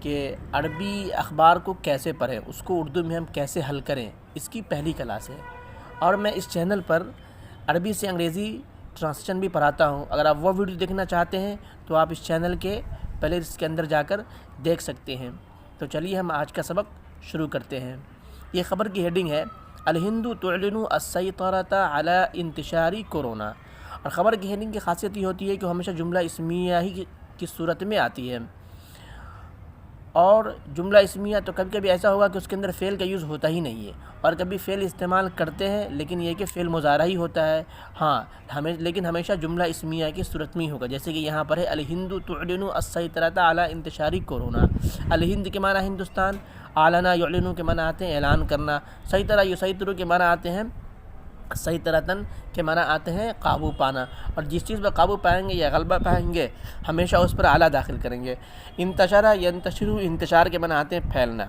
کہ عربی اخبار کو کیسے پڑھیں، اس کو اردو میں ہم کیسے حل کریں، اس کی پہلی کلاس ہے۔ اور میں اس چینل پر عربی سے انگریزی ٹرانسلیشن بھی پڑھاتا ہوں۔ اگر آپ وہ ویڈیو دیکھنا چاہتے ہیں تو آپ اس چینل کے پہلے اس کے اندر جا کر دیکھ سکتے ہیں۔ تو چلیے ہم آج کا سبق شروع کرتے ہیں۔ یہ خبر کی ہیڈنگ ہے الہند تعلن السیطرۃ علی انتشار کورونا، اور خبر کی ہیڈنگ کی خاصیت یہ ہوتی ہے کہ وہ ہمیشہ جملہ اسمیہ ہی کی صورت میں آتی ہے، اور جملہ اسمیہ تو کبھی کبھی ایسا ہوگا کہ اس کے اندر فعل کا یوز ہوتا ہی نہیں ہے، اور کبھی فعل استعمال کرتے ہیں لیکن یہ کہ فعل مضارع ہی ہوتا ہے، لیکن ہمیشہ جملہ اسمیہ کی صورت میں ہی ہوگا۔ جیسے کہ یہاں پر ہے الہند تعلن السیطرۃ علی انتشار کورونا۔ الہند کے معنی ہندوستان، اعلنا یعلن کے معنی آتے ہیں اعلان کرنا، سیطرہ یسیطر کے معنی آتے ہیں سیطرتاً کے معنی آتے ہیں قابو پانا، اور جس چیز پر قابو پائیں گے یا غلبہ پائیں گے ہمیشہ اس پر اعلیٰ داخل کریں گے۔ انتشر ینتشر، انتشار کے معنی آتے ہیں پھیلنا۔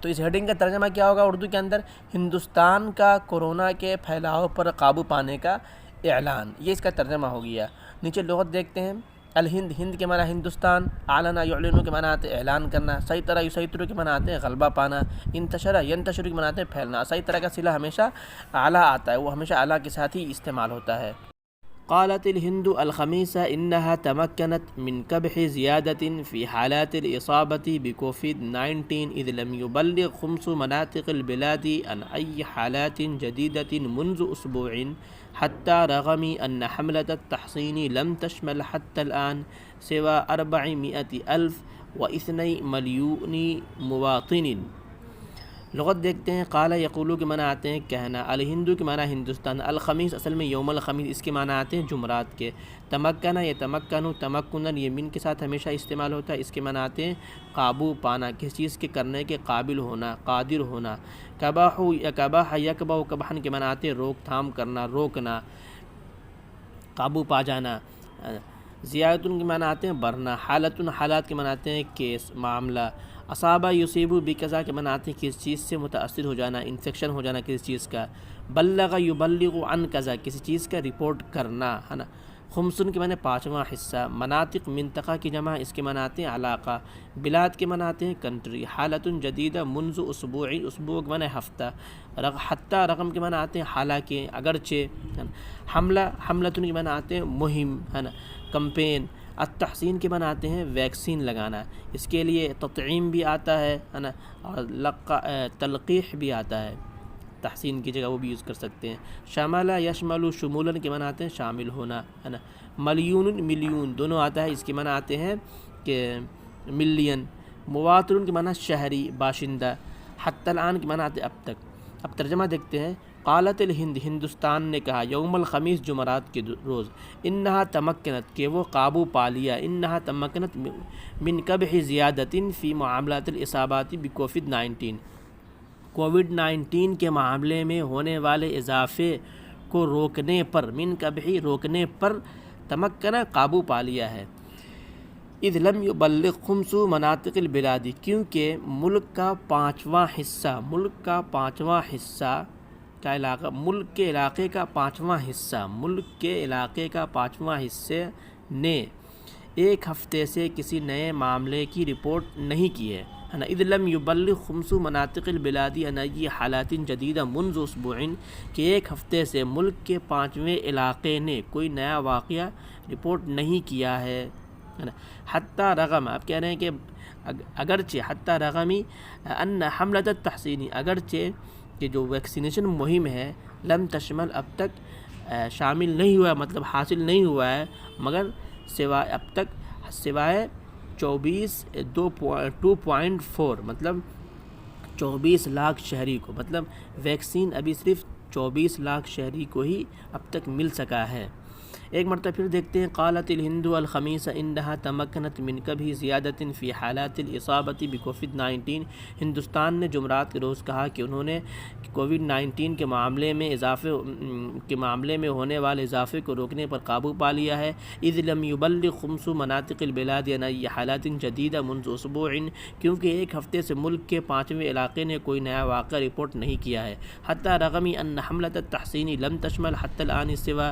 تو اس ہیڈنگ کا ترجمہ کیا ہوگا اردو کے اندر؟ ہندوستان کا کورونا کے پھیلاؤ پر قابو پانے کا اعلان، یہ اس کا ترجمہ ہو گیا۔ نیچے لغت دیکھتے ہیں۔ الہند، ہند کے معنی ہندوستان، اعلنا یعلن کے معنی آتے ہیں اعلان کرنا، سیطرہ یسیطر کے معنی آتے ہیں غلبہ پانا، انتشر ینتشر کے معنی آتے ہیں پھیلنا۔ سیطرہ کا صلہ ہمیشہ اعلیٰ آتا ہے، وہ ہمیشہ اعلیٰ کے ساتھ ہی استعمال ہوتا ہے۔ قالت الهند الخميس إنها تمكنت من كبح زيادة في حالات الإصابة بكوفيد-19 إذ لم يبلغ 5 مناطق البلاد عن أي حالات جديدة منذ أسبوع، حتى رغم أن حملة التحصين لم تشمل حتى الآن سوى 400,002 مليون مواطن۔ لغت دیکھتے ہیں۔ قال یقولو کے معنی آتے ہیں کہنا، الہند کے معنی ہندوستان، الخمیس اصل میں یوم الخمیس، اس کے معنی آتے ہیں جمعرات کے، تمکنا یا تمکنو تمکنن یہ من کے ساتھ ہمیشہ استعمال ہوتا ہے، اس کے معنی آتے ہیں قابو پانا، کسی چیز کے کرنے کے قابل ہونا، قادر ہونا۔ کباحو یا کباح یکبح، کبحن کے معنی آتے ہیں روک تھام کرنا، روکنا، قابو پا جانا۔ زیادتن کے معنی آتے ہیں بڑھنا، حالتن حالات کے معنی آتے ہیں کیس، معاملہ۔ اصابہ یصیبو بکذا کے معنی آتے ہیں کسی چیز سے متاثر ہو جانا، انفیکشن ہو جانا کسی چیز کا۔ بلغ یبلغ عن کذا، کسی چیز کا رپورٹ کرنا ہے نا۔ خمسن کے معنی 5واں حصہ، مناطق منطقہ کی جمع، اس کے معنی آتے ہیں علاقہ، بلاد کے معنی آتے ہیں کنٹری۔ حالت جدیدہ منذ اسبوع، اسبوع کے معنی ہفتہ، حتیٰ رقم کے معنی آتے ہیں حالانکہ، اگرچہ۔ حملہ، حملتن کے معنی آتے ہیں مہم ہے نا، کمپین۔ التحسین کے معنی آتے ہیں ویکسین لگانا، اس کے لیے تطعیم بھی آتا ہے نا، اور تلقیح بھی آتا ہے، تحسین کی جگہ وہ بھی یوز کر سکتے ہیں۔ شاملہ یشمل، شمولن کے معنی آتے ہیں شامل ہونا ہے نا۔ ملیون، ملیون دونوں آتا ہے، اس کے معنی آتے ہیں کہ ملین۔ مواطن کے معنی شہری، باشندہ۔ حتی الآن کے معنی آتے ہیں اب تک۔ اب ترجمہ دیکھتے ہیں۔ قالت الہند، ہندوستان نے کہا، یوم الخمیس جمعرات کے روز، انہا تمکنت کہ وہ قابو پا لیا، انہا تمکنت من کبح زیادت فی معاملات الاصابات بکوفیڈ-19، کووڈ-19 کے معاملے میں ہونے والے اضافے کو روکنے پر، من کبحی روکنے پر، تمکنہ قابو پا لیا ہے۔ اذ لم یبلغ 5 مناطق البلاد، کیونکہ ملک کا 5واں حصہ، ملک کا 5واں حصہ کا علاقہ، ملک کے علاقے کا 5واں حصہ، ملک کے علاقے کا 5واں حصے نے ایک ہفتے سے کسی نئے معاملے کی رپورٹ نہیں کی ہے نا۔ اذ لم یبلغ 5 مناطق البلاد عن ای حالات جدیدہ منذ اسبوع، کہ ایک ہفتے سے ملک کے 5ویں علاقے نے کوئی نیا واقعہ رپورٹ نہیں کیا ہے نا۔ حتیٰ رغم، آپ کہہ رہے ہیں کہ اگرچہ، حتیٰ رغمی ان حملۃ التحصینی، اگرچہ کہ جو ویکسینیشن مہم ہے، لم تشمل اب تک شامل نہیں ہوا ہے، مطلب حاصل نہیں ہوا ہے، مگر سوائے اب تک سوائے 2.4 مطلب 24 لاکھ شہری کو، مطلب ویکسین ابھی صرف 24 لاکھ شہری کو ہی اب تک مل سکا ہے۔ ایک مرتبہ پھر دیکھتے ہیں۔ قالت الہند الخمیس انہا تمکنت من کبح زیادت فی حالات الاصابت بکوفیڈ-19، ہندوستان نے جمعرات کے روز کہا کہ انہوں نے کووڈ-19 کے معاملے میں ہونے والے اضافے کو روکنے پر قابو پا لیا ہے۔ اذ لم یبلغ 5 مناطق البلاد عن ای حالات جدیدہ منذ اسبوع، کیونکہ ایک ہفتے سے ملک کے 5ویں علاقے نے کوئی نیا واقعہ رپورٹ نہیں کیا ہے۔ حتیٰ رغم ان حملۃ التحصین لم تشمل حتی الآن سوى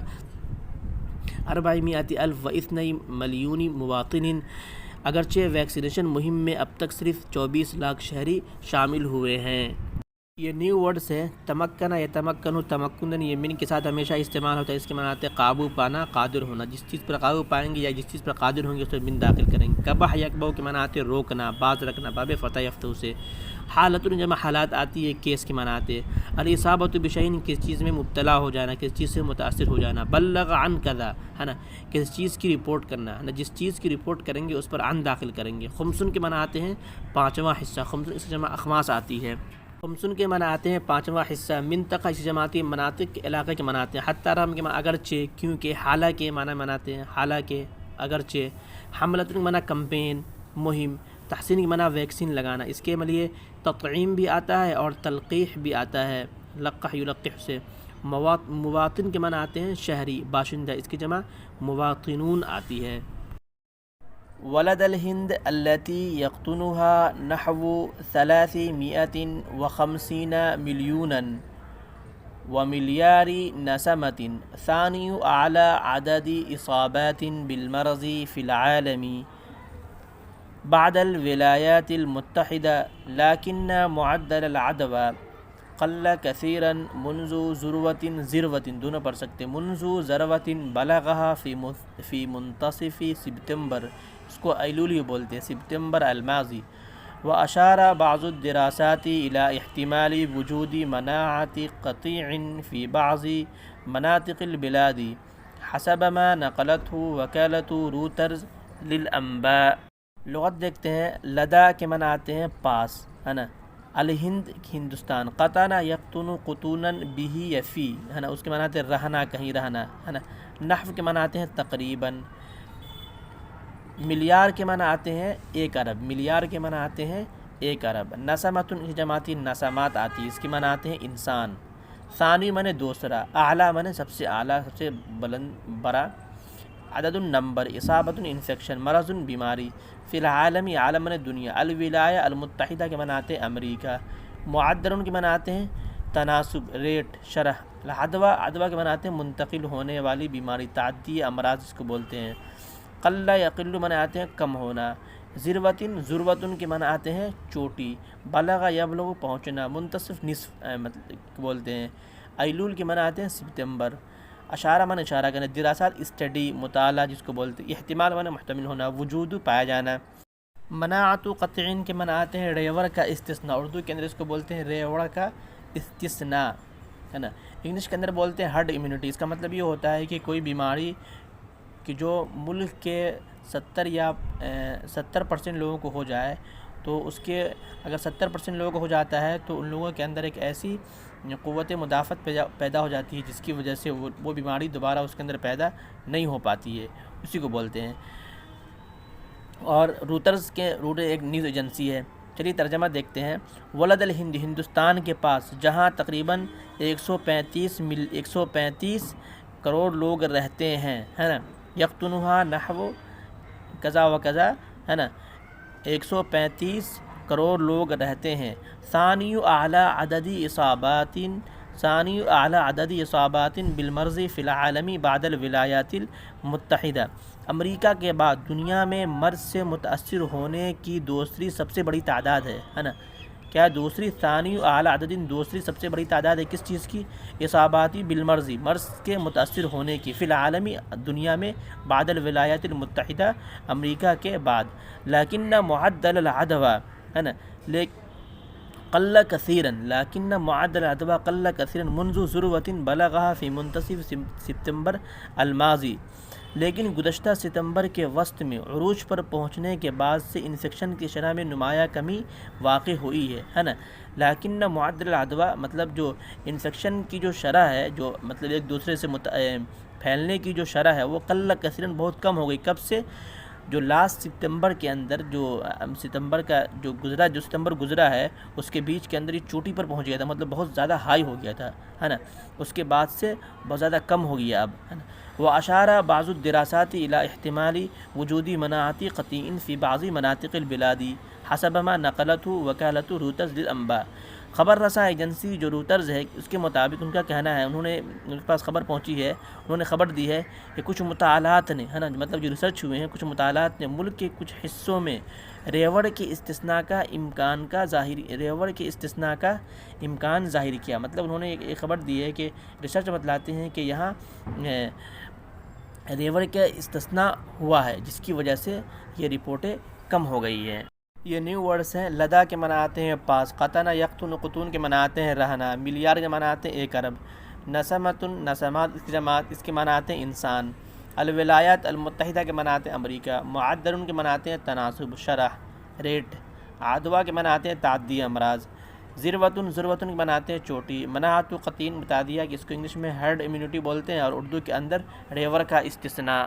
400,002 ملیون مواطن، اگرچہ ویکسینیشن مہم میں اب تک صرف 24 لاکھ شہری شامل ہوئے ہیں۔ یہ نیو ورڈز ہے، تمکن یتمکن، تمکن یہ من کے ساتھ ہمیشہ استعمال ہوتا ہے، اس کے معنی آتے ہیں قابو پانا، قادر ہونا، جس چیز پر قابو پائیں گے یا جس چیز پر قادر ہوں گے اس میں من داخل کریں گے۔ کبح یکبح کے معنی آتے ہیں روکنا، باز رکھنا، باب فتح یفتح سے۔ حالت جمع حالات آتی ہے، کیس کے معنی آتے ہیں۔ الاصابۃ بشیء کس چیز میں مبتلا ہو جانا، کس چیز سے متاثر ہو جانا۔ بلغ عن کذا ہے نا، کس چیز کی رپورٹ کرنا ہے نا، جس چیز کی رپورٹ کریں گے اس پر عن داخل کریں گے۔ خمسن کے معنی آتے ہیں پانچواں حصہ، خمسن اس سے جمع اخماس آتی ہے۔ خمسن کے معنی آتے ہیں پانچواں حصہ، منطقہ اس سے جمع آتی ہے مناطق کے علاقے کے معنی آتے ہیں۔ حتی رحم کے معنی اگرچہ، کیونکہ، حالانکہ معنی مناتے ہیں، حالانکہ، اگرچہ۔ حملۃ کے معنی کمپین، مہم۔ تحسین کے معنی ویکسین لگانا، اس کے لیے تطعیم بھی آتا ہے اور تلقیح بھی آتا ہے، لقح یلقح سے۔ مواطن کے معنی آتے ہیں شہری، باشندہ، اس کی جمع مواطنون آتی ہے۔ ولد الہند التي يقطنها نحو 350 مليونا ومليار نسمة، ثاني أعلى عدد إصابات بالمرض في العالم بعد الولايات المتحدة، لكن معدل العدوى قل كثيرا منذ ذروة دونوں پڑھ سکتے منذ ذروة بلغها في منتصف سپتمبر، اس کو ایلولی بولتے ہیں، سپتمبر الماضی۔ وأشار بعض الدراسات إلى احتمال وجود مناعة قطيع في بعض مناطق البلاد حسب ما نقلته وكالة روترز للأنباء۔ لغت دیکھتے ہیں، لدا کے معنی آتے ہیں پاس ہے نا، الہند ہندوستان، قطنا یقطن قطونا به یفی ہے نا، اس کے معنی آتے ہیں رہنا، کہیں رہنا ہے نا۔ نحو کے معنی آتے ہیں تقریباً۔ ملیار کے معنی آتے ہیں 1 ارب، ملیار کے معنی آتے ہیں 1 ارب۔ نسمۃ جماعتی نسمات آتی ہے، اس کے معنی آتے ہیں انسان۔ ثانی معنی دوسرا، اعلیٰ معنی سب سے اعلیٰ، سب سے بلند بڑا۔ عدد نمبر، اصابۃ انفیکشن، مرض بیماری۔ فی العالم عالم معنی دنیا۔ الولایہ المتحدہ کے معنی آتے ہیں امریکہ۔ معدل کے معنی آتے ہیں تناسب، ریٹ، شرح۔ العدوى عدوى کے معنی آتے ہیں منتقل ہونے والی بیماری، تعدی امراض اس کو بولتے ہیں۔ قل یقل معنی آتے ہیں کم ہونا۔ ذروۃ کے معنی آتے ہیں چوٹی۔ بلغ یبلغ پہنچنا۔ منتصف نصف مطلب بولتے ہیں۔ ایلول کے معنی آتے ہیں سپتمبر۔ اشارہ معنی اشارہ کرنا۔ دراسات اسٹڈی، مطالعہ جس کو بولتے ہیں۔ احتمال معنی محتمل ہونا۔ وجود پایا جانا۔ مناعت قطعین کے معنی آتے ہیں ریوڑ کا استثناء، اردو کے اندر اس کو بولتے ہیں ریوڑ کا استثناء ہے نا۔ انگلش کے اندر بولتے ہیں ہرڈ امیونٹی، اس کا مطلب یہ ہوتا ہے کہ کوئی بیماری کہ جو ملک کے 70% لوگوں کو ہو جائے تو اس کے اگر 70% لوگوں کو ہو جاتا ہے تو ان لوگوں کے اندر ایک ایسی قوت مدافعت پیدا ہو جاتی ہے جس کی وجہ سے وہ بیماری دوبارہ اس کے اندر پیدا نہیں ہو پاتی ہے، اسی کو بولتے ہیں۔ اور روٹرز ایک نیوز ایجنسی ہے۔ چلیے ترجمہ دیکھتے ہیں۔ ولد الہند ہندوستان کے پاس جہاں تقریباً 135 کروڑ لوگ رہتے ہیں ہے نا، یقطنها نحو کذا و کذا ہے نا، 135 کروڑ لوگ رہتے ہیں۔ ثانی اعلی عدد اصابات بالمرض فی العالم بعد الولایات المتحدہ، امریکہ کے بعد دنیا میں مرض سے متاثر ہونے کی دوسری سب سے بڑی تعداد ہے نا۔ کیا دوسری؟ ثانی اعلی عدد، دوسری سب سے بڑی تعداد ہے کس چیز کی؟ اصاباتی بالمرض، مرض کے متاثر ہونے کی، فی العالمی دنیا میں، بعد الولایات المتحدہ امریکہ کے بعد۔ لیکن معدل العدوى ہے نا، قل کثیرا، لیکن معدل العدوى قل کثیرا منذ ذروة بلغها فی منتصف سپتمبر الماضی، لیکن گزشتہ ستمبر کے وسط میں عروج پر پہنچنے کے بعد سے انفیکشن کی شرح میں نمایاں کمی واقع ہوئی ہے نا۔ لیکن معدل العدوى مطلب جو انفیکشن کی جو شرح ہے، جو مطلب ایک دوسرے سے پھیلنے کی جو شرح ہے وہ قل کثیرا بہت کم ہو گئی۔ کب سے؟ جو لاسٹ سپتمبر کے اندر، جو ستمبر کا جو ستمبر گزرا ہے اس کے بیچ کے اندر یہ چوٹی پر پہنچ گیا تھا، مطلب بہت زیادہ ہائی ہو گیا تھا ہے نا، اس کے بعد سے بہت زیادہ کم ہو گیا اب ہے نا۔ وأشار بعض الدراسات إلى احتمال وجود مناعة قطيع في بعض مناطق البلاد حسب ما نقلته وكالة روترز للأنباء، خبر رساں ایجنسی جو روٹرز ہے اس کے مطابق ان کا کہنا ہے، ان کے پاس خبر پہنچی ہے، انہوں نے خبر دی ہے کہ کچھ مطالعات نے ہے نا، مطلب جو ریسرچ ہوئے ہیں، کچھ مطالعات نے ملک کے کچھ حصوں میں ریوڑ کے استثناء کا امکان ظاہر کیا۔ مطلب انہوں نے ایک خبر دی ہے کہ ریسرچ بتلاتے ہیں کہ یہاں ریوڑ کا استثناء ہوا ہے، جس کی وجہ سے یہ رپورٹیں کم ہو گئی ہیں۔ یہ نیو ورڈز ہیں۔ لدا کے معنی آتے ہیں پاس، قطن یقتن قطون کے معنی آتے ہیں رہنا، ملیار کے معنی آتے ہیں 1 ارب، نسمتن نسمات اس کی جماعت، اس کے معنی آتے ہیں انسان، الولایات المتحدہ کے معنی آتے ہیں امریکہ، معدل کے معنی آتے ہیں تناسب، شرح، ریٹ، عدوہ کے معنی آتے ہیں تعدی امراض، ذروتن کے معنی آتے ہیں چوٹی، مناعت قطین بتا دیا کہ اس کو انگلش میں ہرڈ امیونٹی بولتے ہیں اور اردو کے اندر ریور کا استثناء۔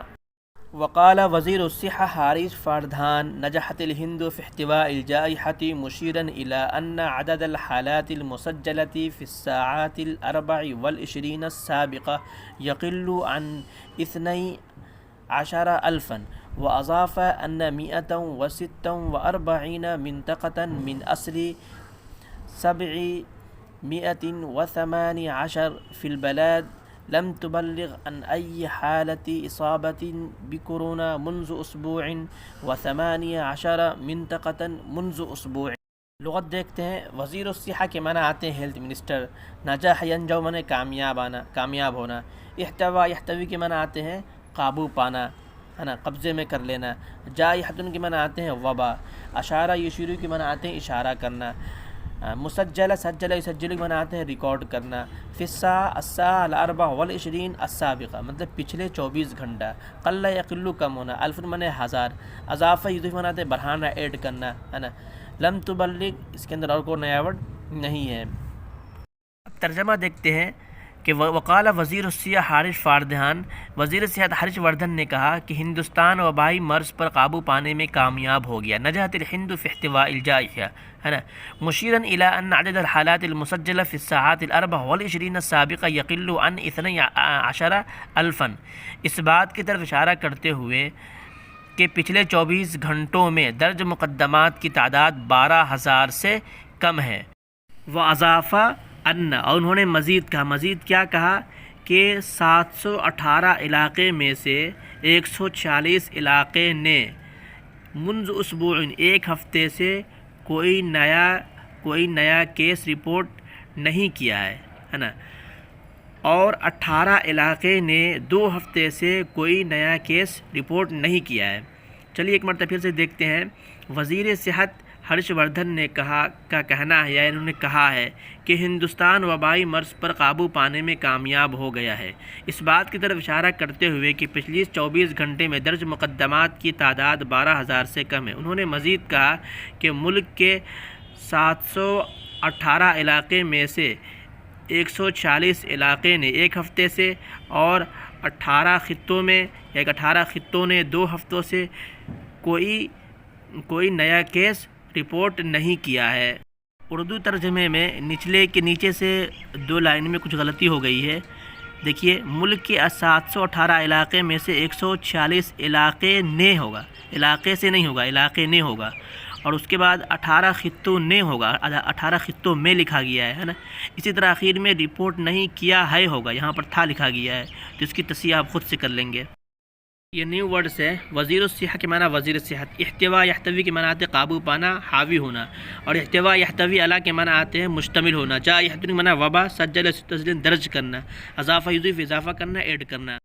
وقال وزیر الصحة حارث فردھان نجحت الهند في احتواء الجائحة مشيرا إلى أن عدد الحالات المسجلة في الساعات 24 السابقة يقل عن 12,000 وأضاف أن 146 منطقة من أصل 718 في البلاد لم تبلغ عن أي حالة إصابة بكورونا منذ أسبوع و18 منطقة منذ أسبوع۔ لغت دیکھتے ہیں۔ وزیر الصحہ کے معنی آتے ہیں ہیلتھ منسٹر، نجاح ینجو معنی کامیاب ہونا، احتوا یحتوی کے معنی آتے ہیں قابو پانا ہے نا، قبضے میں کر لینا، جائحۃ کے معنی آتے ہیں وبا، اشارہ یشیرو کے معنی آتے ہیں اشارہ کرنا، مسجلہ سجلہ یسجل کے معنی آتے ہیں ریکارڈ کرنا، الساعة 24 السابقہ مطلب پچھلے 24 گھنٹہ، قل یقل کم ہونا، الف معنی 1000، اضافہ یضیف معنی آتے ہیں بڑھانا ایڈ کرنا ہے نا، لم تبلغ اس کے اندر اور کوئی نیا ورڈ نہیں ہے۔ اب ترجمہ دیکھتے ہیں کہ وقال وزیر الصحہ حارث فردھان، وزیر صحت ہرش وردھن نے کہا کہ ہندوستان وبائی مرض پر قابو پانے میں کامیاب ہو گیا، نجحت الہند فی احتواء الجائحہ ہے نا، مشیرا الی ان عدد الحالات المسجلہ فی الساعات 24 السابقہ یقل عن 12,000، اس بات کی طرف اشارہ کرتے ہوئے کہ پچھلے 24 گھنٹوں میں درج مقدمات کی تعداد 12,000 سے کم ہے۔ واضافہ ان، اور انہوں نے مزید کیا کہا کہ 718 علاقے میں سے 146 علاقے نے منذ اسبوع ایک ہفتے سے کوئی نیا کیس رپورٹ نہیں کیا ہے نا، اور 18 علاقے نے 2 ہفتے سے کوئی نیا کیس رپورٹ نہیں کیا ہے۔ چلیے ایک مرتبہ پھر سے دیکھتے ہیں۔ وزیر صحت ہرش وردھن نے کہنا ہے یا انہوں نے کہا ہے کہ ہندوستان وبائی مرض پر قابو پانے میں کامیاب ہو گیا ہے، اس بات کی طرف اشارہ کرتے ہوئے کہ پچھلی 24 گھنٹے میں درج مقدمات کی تعداد 12,000 سے کم ہے۔ انہوں نے مزید کہا کہ ملک کے 718 علاقے میں سے 146 علاقے نے ایک ہفتے سے اور 18 خطوں نے 2 ہفتوں سے کوئی نیا کیس رپورٹ نہیں کیا ہے۔ اردو ترجمے میں نیچے سے 2 لائن میں کچھ غلطی ہو گئی ہے۔ دیکھیے، ملک کے 718 علاقے میں سے 146 علاقے نے ہوگا، علاقے سے نہیں ہوگا، علاقے نے ہوگا، اور اس کے بعد 18 خطوں نے ہوگا، 18 خطوں میں لکھا گیا ہے نا۔ اسی طرح آخر میں رپورٹ نہیں کیا ہے ہوگا، یہاں پر تھا لکھا گیا ہے، تو اس کی تصحیح آپ خود سے کر لیں گے۔ یہ نیو ورڈز ہے۔ وزیر الصحہ کے معنی وزیر صحت، احتوا یحتوی کے معنی آتے ہیں قابو پانا، حاوی ہونا، اور احتوا یحتوی علی کے معنی آتے ہیں مشتمل ہونا، جائحۃ کے معنی وبا، سجل درج کرنا، اضافہ یضیف اضافہ کرنا، ایڈ کرنا۔